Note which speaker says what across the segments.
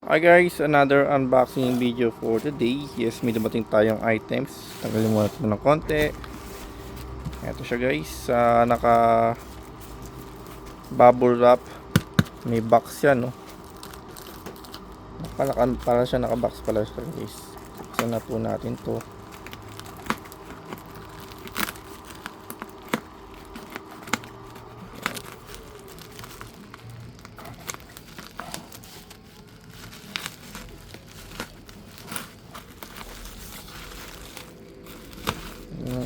Speaker 1: Hi guys, another unboxing video for today. Yes, may dumating tayong items. Tanggalin muna ito ng konti. Ito siya guys, naka bubble wrap. May box yan, no? Para siya naka-box pala siya guys. Isa na po natin to.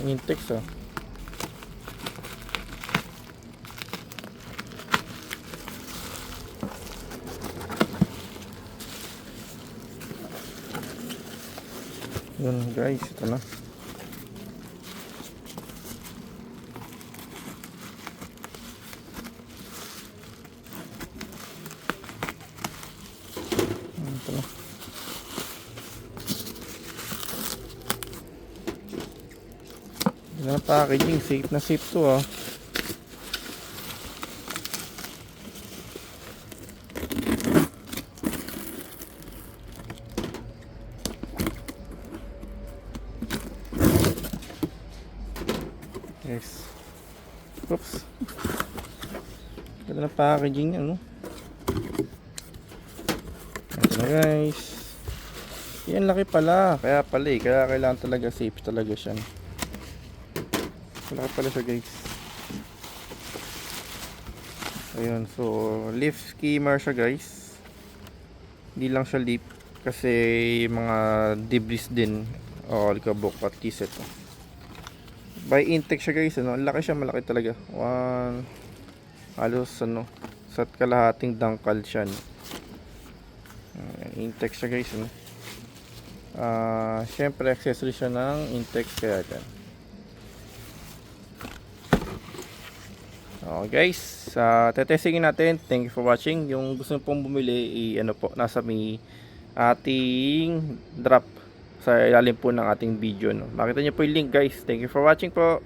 Speaker 1: Intex ah. Yun guys, ito na. Ito na. Ito na packaging, safe na safe to ah. Yes. Oops. Ito na packaging niya, no? Ito na guys. Yan laki pala. Kaya pala eh. Kaya kailangan talaga safe talaga siya. Laki pala siya guys. Ayun. So leaf skimmer siya guys. Hindi lang siya leaf. Kasi mga debris din. O alikabok at least ito. By Intex siya guys. Ano? Laki siya. Malaki talaga. Halos ano. Sa kalahating dangkal siya. No? Intex siya guys. Ano? Syempre accessory siya ng Intex kaya dyan. Guys, tetestingin natin. Thank you for watching. Yung gusto nyo pong bumili, ano po, nasa may ating drop sa ilalim po ng ating video. No? Makita nyo po yung link guys. Thank you for watching po.